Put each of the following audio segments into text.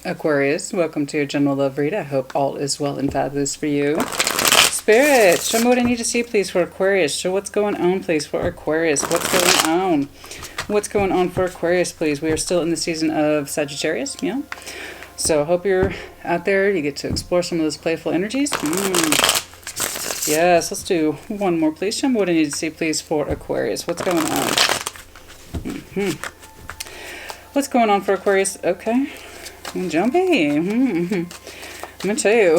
Aquarius, welcome to your general love read. I hope all is well and fabulous for you. Spirit, show me what I need to see, please, for Aquarius. Show what's going on, please, for Aquarius. What's going on? What's going on for Aquarius, please? We are still in the season of Sagittarius, yeah? So I hope you're out there. You get to explore some of those playful energies. Yes, let's do one more, please. Show me what I need to see, please, for Aquarius. What's going on? What's going on for Aquarius? Okay. Jumpy. I'm going to tell you,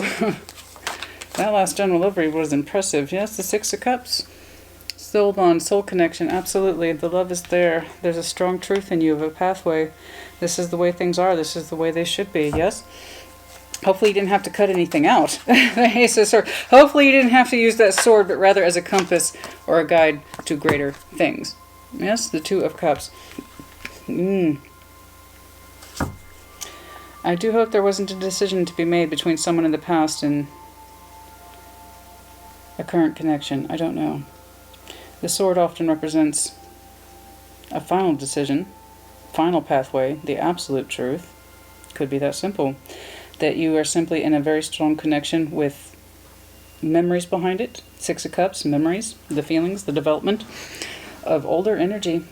that last general love read was impressive. Yes, the Six of Cups. Soul bond, soul connection, absolutely. The love is there. There's a strong truth in you of a pathway. This is the way things are. This is the way they should be, yes? Hopefully you didn't have to cut anything out. The Ace of Swords. Hopefully you didn't have to use that sword, but rather as a compass or a guide to greater things. Yes, the Two of Cups. I do hope there wasn't a decision to be made between someone in the past and a current connection. I don't know. The sword often represents a final decision, final pathway, the absolute truth. Could be that simple. That you are simply in a very strong connection with memories behind it. Six of Cups, memories, the feelings, the development of older energy.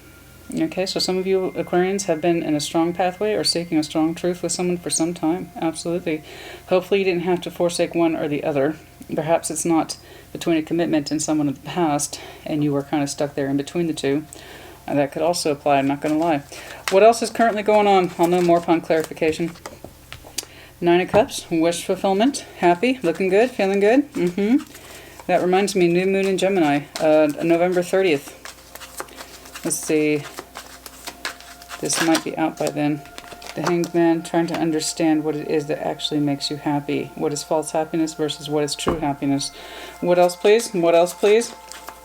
Okay, so some of you Aquarians have been in a strong pathway or seeking a strong truth with someone for some time. Absolutely. Hopefully you didn't have to forsake one or the other. Perhaps it's not between a commitment and someone in the past and you were kind of stuck there in between the two. That could also apply, I'm not going to lie. What else is currently going on? I'll know more upon clarification. Nine of Cups, wish fulfillment, happy, looking good, feeling good. That reminds me, new moon in Gemini, November 30th. Let's see. This might be out by then. The Hanged Man, trying to understand what it is that actually makes you happy. What is false happiness versus what is true happiness. What else, please? What else, please?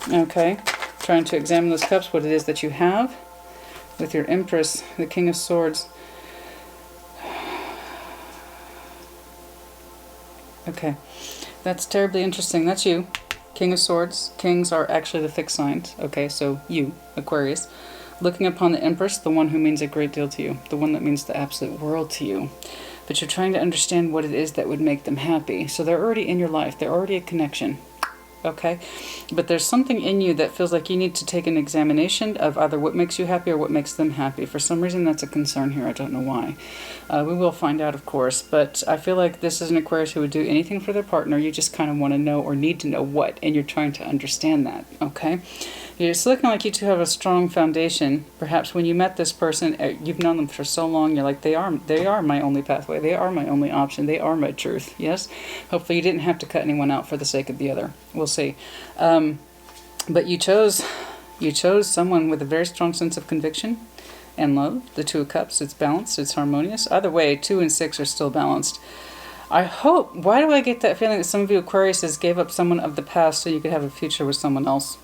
Okay. Trying to examine those cups, what it is that you have. With your Empress, the King of Swords. Okay. That's terribly interesting. That's you. King of Swords. Kings are actually the fixed signs. Okay, so you, Aquarius. Looking upon the Empress, the one who means a great deal to you. The one that means the absolute world to you. But you're trying to understand what it is that would make them happy. So they're already in your life. They're already a connection. Okay? But there's something in you that feels like you need to take an examination of either what makes you happy or what makes them happy. For some reason, that's a concern here. I don't know why. We will find out, of course. But I feel like this is an Aquarius who would do anything for their partner. You just kind of want to know or need to know what. And you're trying to understand that. Okay? It's looking like you two have a strong foundation. Perhaps when you met this person, you've known them for so long, you're like, they are my only pathway. They are my only option. They are my truth. Yes? Hopefully you didn't have to cut anyone out for the sake of the other. We'll see. But you chose someone with a very strong sense of conviction and love. The Two of Cups, it's balanced, it's harmonious. Either way, 2 and 6 are still balanced. I hope, why do I get that feeling that some of you Aquariuses gave up someone of the past so you could have a future with someone else?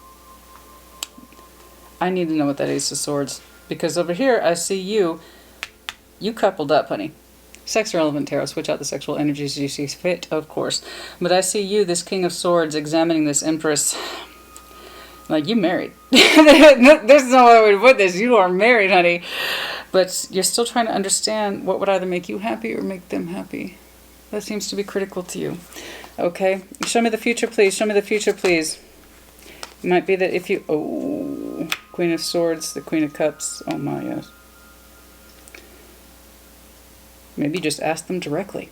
I need to know what that Ace of Swords. Because over here, I see you coupled up, honey. Sex relevant tarot, switch out the sexual energies you see fit, of course. But I see you, this King of Swords, examining this Empress. Like, you married. There's no other way to put this. You are married, honey. But you're still trying to understand what would either make you happy or make them happy. That seems to be critical to you. Okay? Show me the future, please. Show me the future, please. It might be that if you... Oh, Queen of Swords, the Queen of Cups. Oh my, yes. Maybe just ask them directly.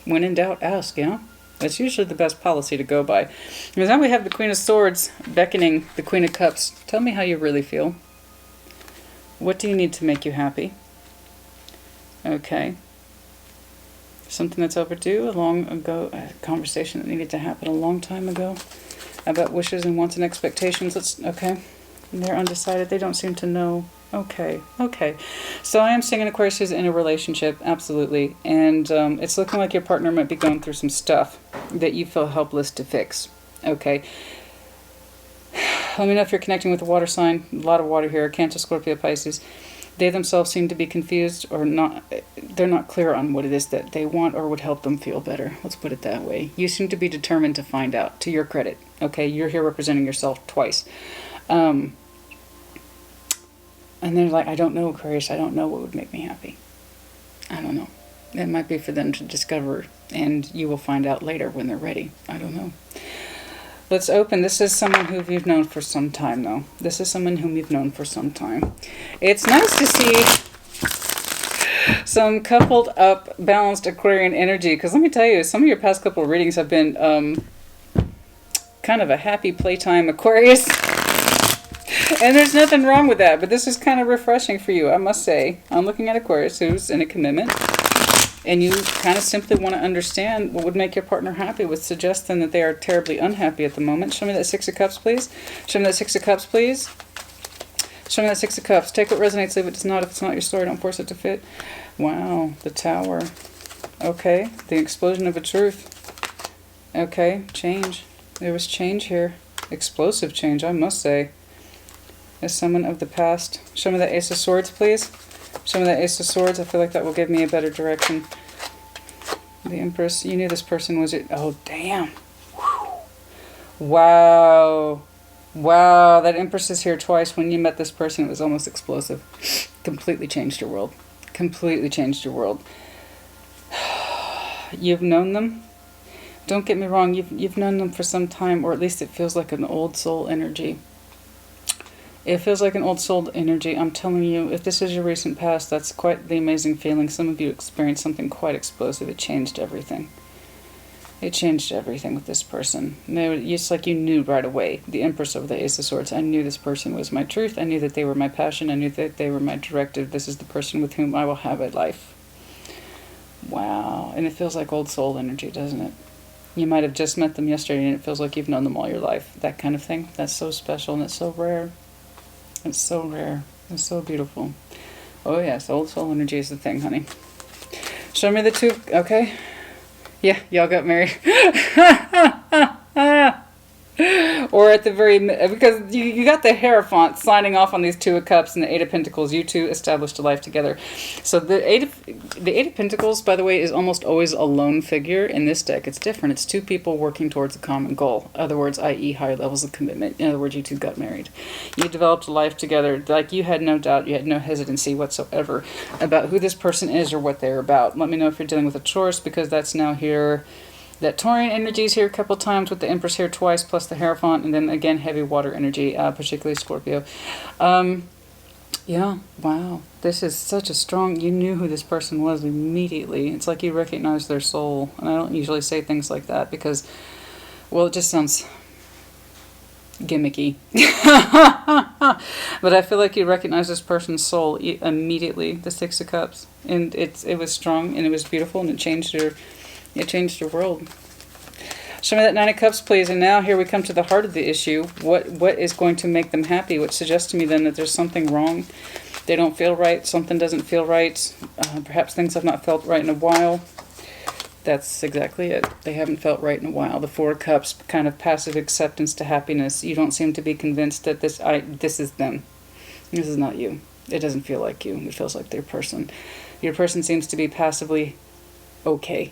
When in doubt, ask, yeah? That's usually the best policy to go by. Because now we have the Queen of Swords beckoning the Queen of Cups. Tell me how you really feel. What do you need to make you happy? Okay. Something that's overdue, a long ago, a conversation that needed to happen a long time ago about wishes and wants and expectations. Okay. And they're undecided. They don't seem to know. Okay. So I am seeing an Aquarius who's in a relationship, absolutely. And it's looking like your partner might be going through some stuff that you feel helpless to fix. Okay. Let me know if you're connecting with a water sign. A lot of water here. Cancer, Scorpio, Pisces. They themselves seem to be confused or not. They're not clear on what it is that they want or would help them feel better. Let's put it that way. You seem to be determined to find out, to your credit. Okay, you're here representing yourself twice. And they're like, I don't know, Aquarius. I don't know what would make me happy. I don't know. It might be for them to discover, and you will find out later when they're ready. I don't know. Let's open. This is someone who you've known for some time, though. This is someone whom you've known for some time. It's nice to see some coupled up, balanced Aquarian energy, because let me tell you, some of your past couple of readings have been kind of a happy playtime Aquarius. And there's nothing wrong with that, but this is kind of refreshing for you, I must say. I'm looking at Aquarius who's in a commitment, and you kind of simply want to understand what would make your partner happy, with suggesting that they are terribly unhappy at the moment. Show me that Six of Cups, please. Show me that Six of Cups, please. Show me that Six of Cups. Take what resonates, leave what does not. If it's not your story, don't force it to fit. Wow, the Tower. Okay, the explosion of a truth. Okay, change. There was change here. Explosive change, I must say. As someone of the past. Show me that Ace of Swords, please. Show me that Ace of Swords. I feel like that will give me a better direction. The Empress. You knew this person was it. Oh, damn. Whew. Wow. Wow. That Empress is here twice. When you met this person, it was almost explosive. Completely changed your world. Completely changed your world. You've known them. Don't get me wrong. You've known them for some time, or at least it feels like an old soul energy. It feels like an old soul energy. I'm telling you, if this is your recent past, that's quite the amazing feeling. Some of you experienced something quite explosive. It changed everything. It changed everything with this person. It's like you knew right away. The Empress over the Ace of Swords. I knew this person was my truth. I knew that they were my passion. I knew that they were my directive. This is the person with whom I will have a life. Wow. And it feels like old soul energy, doesn't it? You might have just met them yesterday and it feels like you've known them all your life. That kind of thing. That's so special and it's so rare. It's so rare. It's so beautiful. Oh yes, old soul energy is the thing, honey. Show me the two. Okay. Yeah, y'all got married. Or at the very, because you got the Hierophant signing off on these Two of Cups and the Eight of Pentacles. You two established a life together. So the Eight of Pentacles, by the way, is almost always a lone figure. In this deck, it's different. It's two people working towards a common goal. In other words, i.e. higher levels of commitment. In other words, you two got married. You developed a life together. Like, you had no doubt, you had no hesitancy whatsoever about who this person is or what they're about. Let me know if you're dealing with a Taurus, because that's now here. That Taurian energy is here a couple times, with the Empress here twice, plus the Hierophant, and then again heavy water energy, particularly Scorpio. Yeah, wow. This is such a strong, you knew who this person was immediately. It's like you recognized their soul. And I don't usually say things like that because, well, it just sounds gimmicky. But I feel like you recognize this person's soul immediately, the Six of Cups. And it was strong, and it was beautiful, and it changed your world. Show me that Nine of Cups, please. And now here we come to the heart of the issue. What is going to make them happy? Which suggests to me then that there's something wrong. They don't feel right. Something doesn't feel right. Perhaps things have not felt right in a while. That's exactly it. They haven't felt right in a while. The Four of Cups, kind of passive acceptance to happiness. You don't seem to be convinced that this is them. This is not you. It doesn't feel like you. It feels like their person. Your person seems to be passively okay.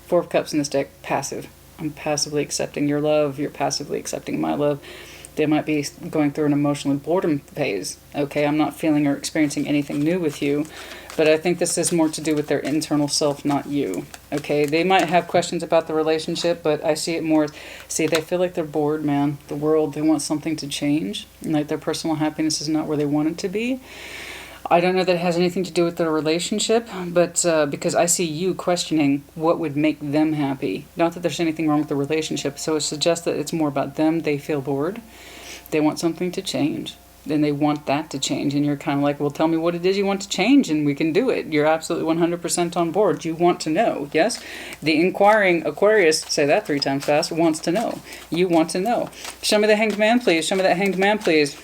Four of Cups in this deck, passive. I'm passively accepting your love. You're passively accepting my love. They might be going through an emotional boredom phase. Okay, I'm not feeling or experiencing anything new with you, but I think this is more to do with their internal self, not you. Okay, they might have questions about the relationship, but I see it more. See, they feel like they're bored, man. The world, they want something to change. Like their personal happiness is not where they want it to be. I don't know that it has anything to do with their relationship, but because I see you questioning what would make them happy. Not that there's anything wrong with the relationship, so it suggests that it's more about them. They feel bored. They want something to change. Then they want that to change, and you're kind of like, well, tell me what it is you want to change, and we can do it. You're absolutely 100% on board. You want to know, yes? The inquiring Aquarius, say that 3 times fast, wants to know. You want to know. Show me the Hanged Man, please. Show me that Hanged Man, please.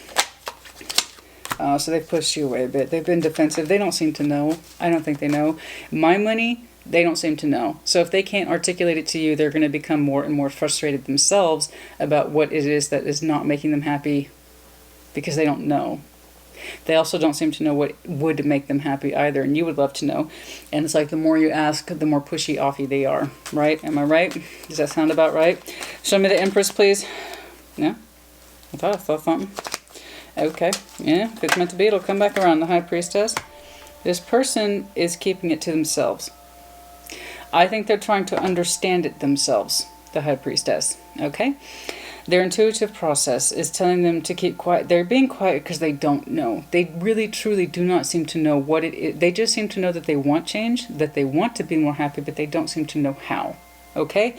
So they've pushed you away a bit. They've been defensive. They don't seem to know. I don't think they know. My money, they don't seem to know. So if they can't articulate it to you, they're going to become more and more frustrated themselves about what it is that is not making them happy, because they don't know. They also don't seem to know what would make them happy either, and you would love to know. And it's like the more you ask, the more pushy-offy they are. Right? Am I right? Does that sound about right? Show me the Empress, please. Yeah? I thought something. Okay, yeah, if it's meant to be, it'll come back around. The High Priestess. This person is keeping it to themselves. I think they're trying to understand it themselves, the High Priestess, okay? Their intuitive process is telling them to keep quiet. They're being quiet because they don't know. They really, truly do not seem to know what it is. They just seem to know that they want change, that they want to be more happy, but they don't seem to know how. Okay?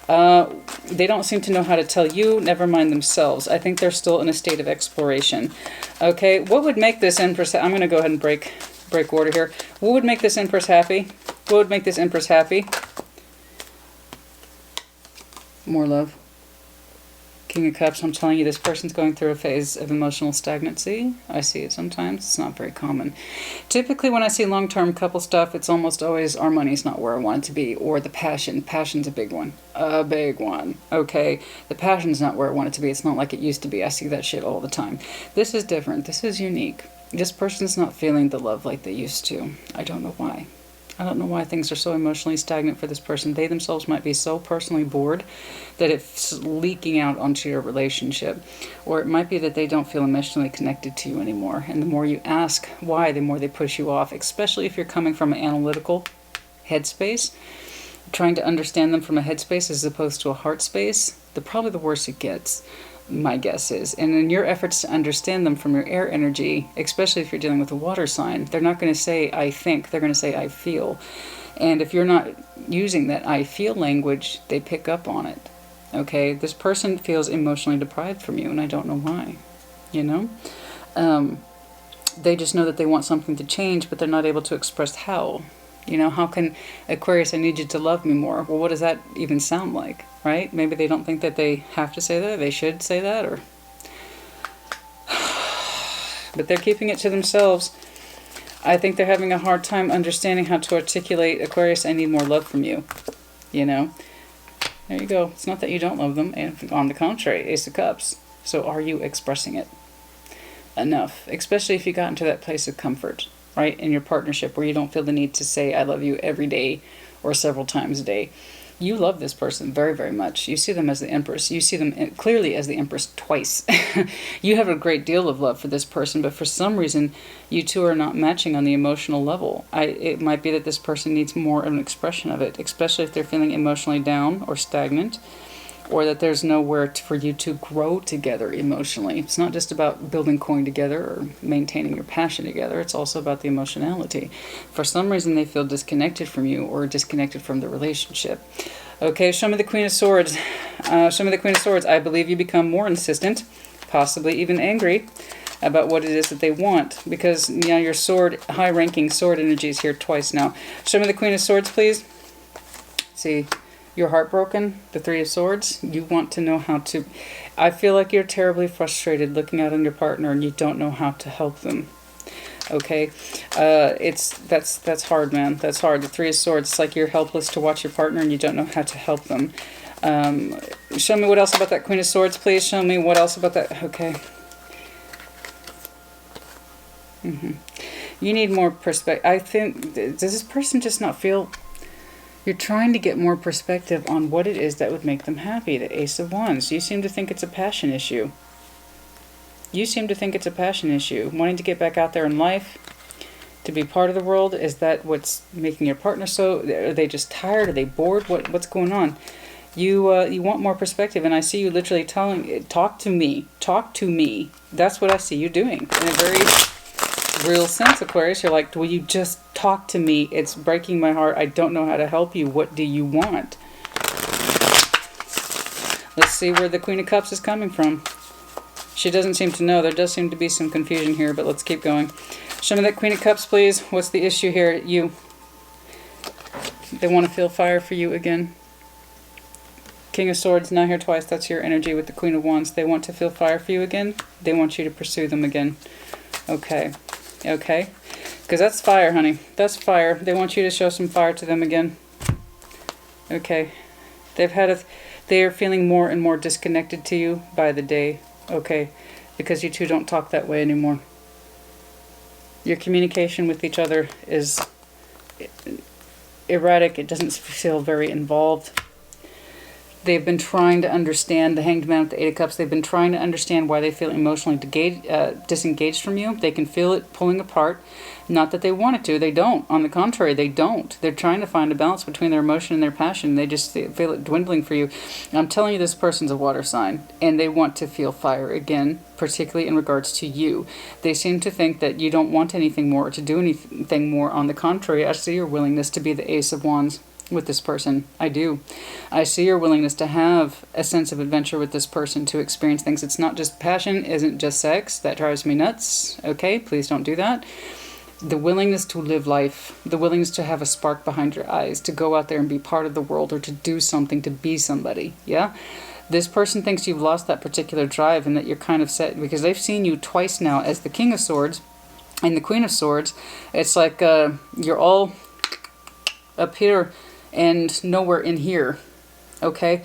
They don't seem to know how to tell you, never mind themselves. I think they're still in a state of exploration. Okay? What would make this Empress... I'm going to go ahead and break order here. What would make this Empress happy? What would make this Empress happy? More love. King of Cups, I'm telling you, this person's going through a phase of emotional stagnancy. I see it sometimes. It's not very common. Typically, when I see long-term couple stuff, it's almost always our money's not where I want it to be, or the passion. Passion's a big one. A big one. Okay? The passion's not where I want it to be. It's not like it used to be. I see that shit all the time. This is different. This is unique. This person's not feeling the love like they used to. I don't know why. I don't know why things are so emotionally stagnant for this person. They themselves might be so personally bored that it's leaking out onto your relationship. Or it might be that they don't feel emotionally connected to you anymore. And the more you ask why, the more they push you off, especially if you're coming from an analytical headspace. Trying to understand them from a headspace as opposed to a heart space, probably the worse it gets. My guess is. And in your efforts to understand them from your air energy, especially if you're dealing with a water sign, they're not going to say, I think, they're going to say, I feel. And if you're not using that I feel language, they pick up on it. Okay? This person feels emotionally deprived from you, and I don't know why. You know? They just know that they want something to change, but they're not able to express how. You know, how can Aquarius, I need you to love me more? Well, what does that even sound like? Right? Maybe they don't think that they have to say that, or they should say that, or... But they're keeping it to themselves. I think they're having a hard time understanding how to articulate, Aquarius, I need more love from you. You know? There you go. It's not that you don't love them, and on the contrary, Ace of Cups. So are you expressing it enough? Especially if you got into that place of comfort, right? In your partnership, where you don't feel the need to say, I love you every day, or several times a day. You love this person very, very much. You see them as the Empress. You see them clearly as the Empress twice. You have a great deal of love for this person, but for some reason, you two are not matching on the emotional level. It might be that this person needs more of an expression of it, especially if they're feeling emotionally down or stagnant, or that there's nowhere for you to grow together emotionally. It's not just about building coin together or maintaining your passion together. It's also about the emotionality. For some reason, they feel disconnected from you or disconnected from the relationship. Okay, show me the Queen of Swords. Show me the Queen of Swords. I believe you become more insistent, possibly even angry, about what it is that they want. Because, you know, your sword, high-ranking sword energy is here twice now. Show me the Queen of Swords, please. See... You're heartbroken, the Three of Swords. You want to know how to... I feel like you're terribly frustrated looking out on your partner and you don't know how to help them. Okay? That's hard, man. That's hard. The Three of Swords, it's like you're helpless to watch your partner and you don't know how to help them. Show me what else about that Queen of Swords, please. Show me what else about that... Okay. You need more perspective. I think... Does this person just not feel... You're trying to get more perspective on what it is that would make them happy. The Ace of Wands. You seem to think it's a passion issue. You seem to think it's a passion issue. Wanting to get back out there in life, to be part of the world. Is that what's making your partner so... Are they just tired? Are they bored? What's going on? You want more perspective, and I see you literally telling... Talk to me. Talk to me. That's what I see you doing. In a very... real sense, Aquarius. You're like, will you just talk to me? It's breaking my heart. I don't know how to help you. What do you want? Let's see where the Queen of Cups is coming from. She doesn't seem to know. There does seem to be some confusion here, but let's keep going. Show me that Queen of Cups, please. What's the issue here? You. They want to feel fire for you again. King of Swords, now here twice. That's your energy with the Queen of Wands. They want to feel fire for you again. They want you to pursue them again. Okay. Okay, because that's fire, honey. That's fire. They want you to show some fire to them again. Okay, they are feeling more and more disconnected to you by the day. Okay, because you two don't talk that way anymore. Your communication with each other is erratic. It doesn't feel very involved. They've been trying to understand the Hanged Man with the Eight of Cups. They've been trying to understand why they feel emotionally disengaged from you. They can feel it pulling apart. Not that they want it to. They don't. On the contrary, they don't. They're trying to find a balance between their emotion and their passion. They just feel it dwindling for you. I'm telling you, this person's a water sign, and they want to feel fire again, particularly in regards to you. They seem to think that you don't want anything more or to do anything more. On the contrary, I see your willingness to be the Ace of Wands with this person. I do. I see your willingness to have a sense of adventure with this person, to experience things. It's not just passion, isn't just sex. That drives me nuts. Okay, please don't do that. The willingness to live life, the willingness to have a spark behind your eyes, to go out there and be part of the world, or to do something, to be somebody. Yeah? This person thinks you've lost that particular drive and that you're kind of set, because they've seen you twice now as the King of Swords and the Queen of Swords. It's like you're all up here and nowhere in here. Okay?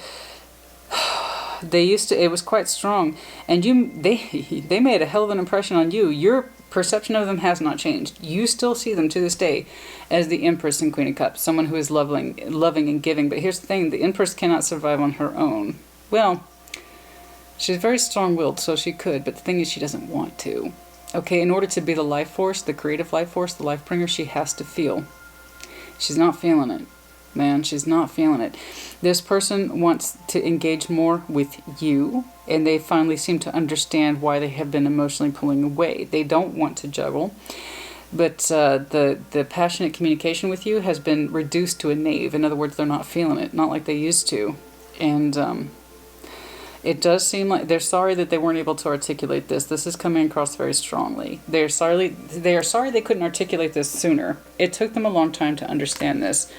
They used to, it was quite strong, and they made a hell of an impression on you. Your perception of them has not changed. You still see them to this day as the Empress and Queen of Cups, someone who is loving and giving. But here's the thing, the Empress cannot survive on her own. Well, she's very strong-willed, so she could, but the thing is, she doesn't want to. Okay, in order to be the life force, the creative life force, the life bringer, she has to feel. She's not feeling it. Man, she's not feeling it. This person wants to engage more with you, and they finally seem to understand why they have been emotionally pulling away. They don't want to juggle, but the passionate communication with you has been reduced to a knave. In other words, they're not feeling it, not like they used to. And it does seem like they're sorry that they weren't able to articulate this. This is coming across very strongly. They are sorry they couldn't articulate this sooner. It took them a long time to understand this.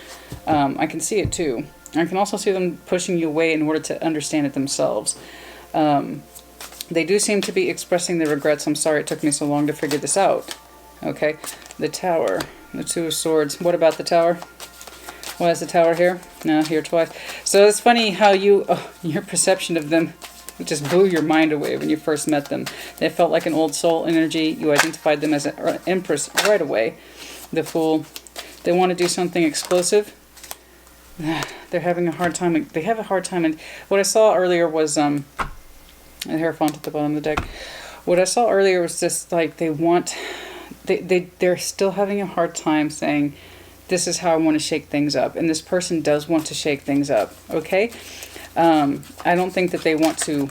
I can see it too. I can also see them pushing you away in order to understand it themselves. They do seem to be expressing their regrets. I'm sorry it took me so long to figure this out. Okay, the Tower, the Two of Swords. What about the Tower? Why is the Tower here? No, here twice. So it's funny how your perception of them just blew your mind away when you first met them. They felt like an old soul energy. You identified them as an Empress right away. The Fool. They want to do something explosive. They're having a hard time. They have a hard time. And what I saw earlier was a Hierophant at the bottom of the deck. What I saw earlier was just like they're still having a hard time saying, this is how I want to shake things up. And this person does want to shake things up. Okay? I don't think that they want to...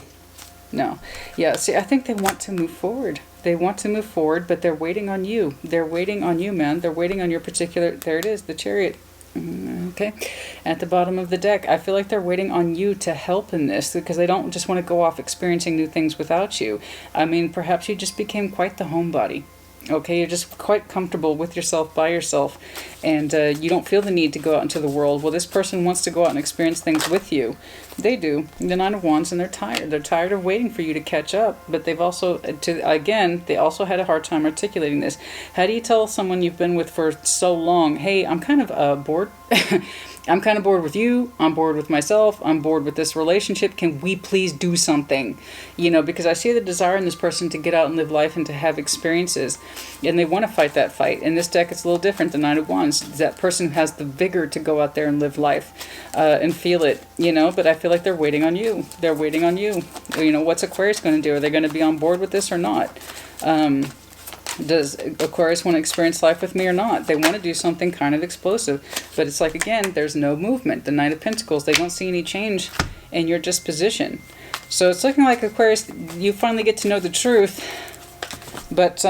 No. Yeah, see, I think they want to move forward. They want to move forward, but they're waiting on you. They're waiting on you, man. They're waiting on your particular... There it is, the Chariot. Okay? At the bottom of the deck. I feel like they're waiting on you to help in this, because they don't just want to go off experiencing new things without you. I mean, perhaps you just became quite the homebody. Okay, you're just quite comfortable with yourself, by yourself, and you don't feel the need to go out into the world. Well, this person wants to go out and experience things with you. They do. The Nine of Wands, and they're tired. They're tired of waiting for you to catch up, but they've also, they also had a hard time articulating this. How do you tell someone you've been with for so long, hey, I'm kind of bored? I'm kind of bored with you. I'm bored with myself. I'm bored with this relationship. Can we please do something? You know, because I see the desire in this person to get out and live life and to have experiences. And they want to fight that fight. In this deck, it's a little different. The Nine of Wands. That person has the vigor to go out there and live life and feel it, you know. But I feel like they're waiting on you. They're waiting on you. You know, what's Aquarius going to do? Are they going to be on board with this or not? Does Aquarius want to experience life with me or not? They want to do something kind of explosive. But it's like, again, there's no movement. The Knight of Pentacles, they don't see any change in your disposition. So it's looking like, Aquarius, you finally get to know the truth. But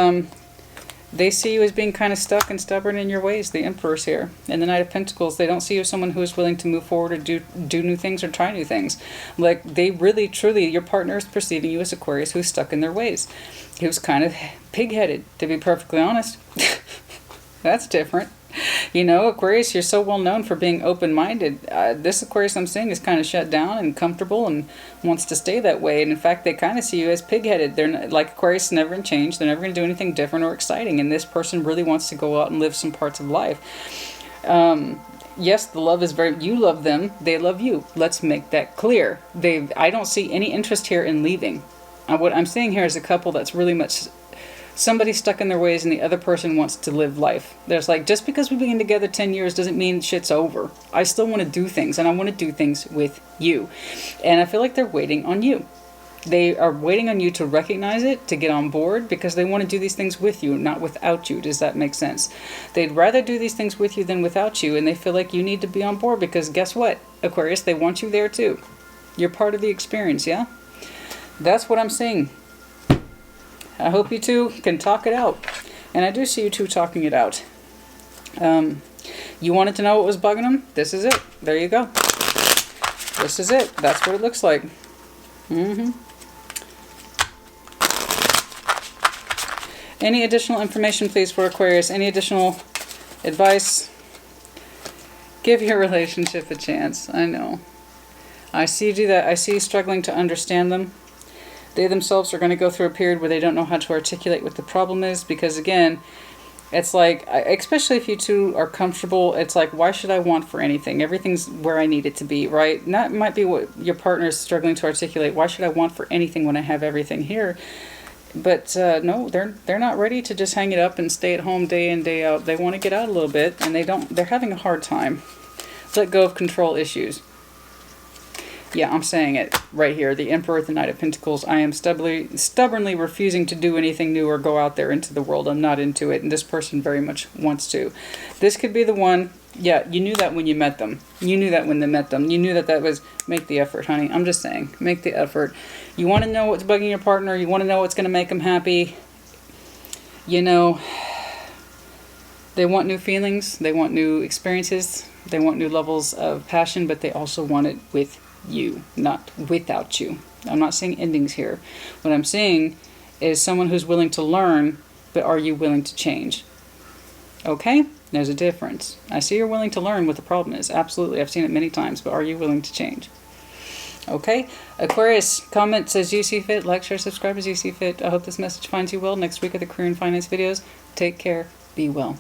they see you as being kind of stuck and stubborn in your ways, the Emperor's here. And the Knight of Pentacles, they don't see you as someone who is willing to move forward or do new things or try new things. Like, they really, truly, your partner is perceiving you as Aquarius who's stuck in their ways. He was kind of pig-headed, to be perfectly honest. That's different. You know, Aquarius, you're so well known for being open-minded. This Aquarius I'm seeing is kind of shut down and comfortable and wants to stay that way. And in fact, they kind of see you as pig-headed. They're not, like Aquarius, never in change. They're never going to do anything different or exciting. And this person really wants to go out and live some parts of life. Yes, the love is very... You love them. They love you. Let's make that clear. I don't see any interest here in leaving. What I'm seeing here is a couple that's really much somebody's stuck in their ways and the other person wants to live life. There's like, just because we've been together 10 years doesn't mean shit's over. I still want to do things, and I want to do things with you. And I feel like they're waiting on you. They are waiting on you to recognize it, to get on board, because they want to do these things with you, not without you. Does that make sense? They'd rather do these things with you than without you, and they feel like you need to be on board, because guess what, Aquarius? They want you there too. You're part of the experience, yeah? That's what I'm seeing. I hope you two can talk it out. And I do see you two talking it out. You wanted to know what was bugging them? This is it. There you go. This is it. That's what it looks like. Any additional information, please, for Aquarius? Any additional advice? Give your relationship a chance. I know. I see you do that. I see you struggling to understand them. They themselves are going to go through a period where they don't know how to articulate what the problem is, because, again, it's like, especially if you two are comfortable, it's like, why should I want for anything? Everything's where I need it to be, right? And that might be what your partner is struggling to articulate. Why should I want for anything when I have everything here? But no, they're not ready to just hang it up and stay at home day in, day out. They want to get out a little bit, and they're having a hard time. Let go of control issues. Yeah, I'm saying it right here. The Emperor, the Knight of Pentacles. I am stubbornly refusing to do anything new or go out there into the world. I'm not into it, and this person very much wants to. This could be the one. Yeah, you knew that when you met them. You knew that when they met them. You knew that was, make the effort, honey. I'm just saying, make the effort. You want to know what's bugging your partner. You want to know what's going to make them happy. You know, they want new feelings. They want new experiences. They want new levels of passion, but they also want it with you, not without you. I'm not saying endings here. What I'm saying is someone who's willing to learn, but are you willing to change? Okay? There's a difference. I see you're willing to learn what the problem is. Absolutely. I've seen it many times, but are you willing to change? Okay? Aquarius, comment says you see fit. Like, share, subscribe as you see fit. I hope this message finds you well. Next week are the career and finance videos. Take care. Be well.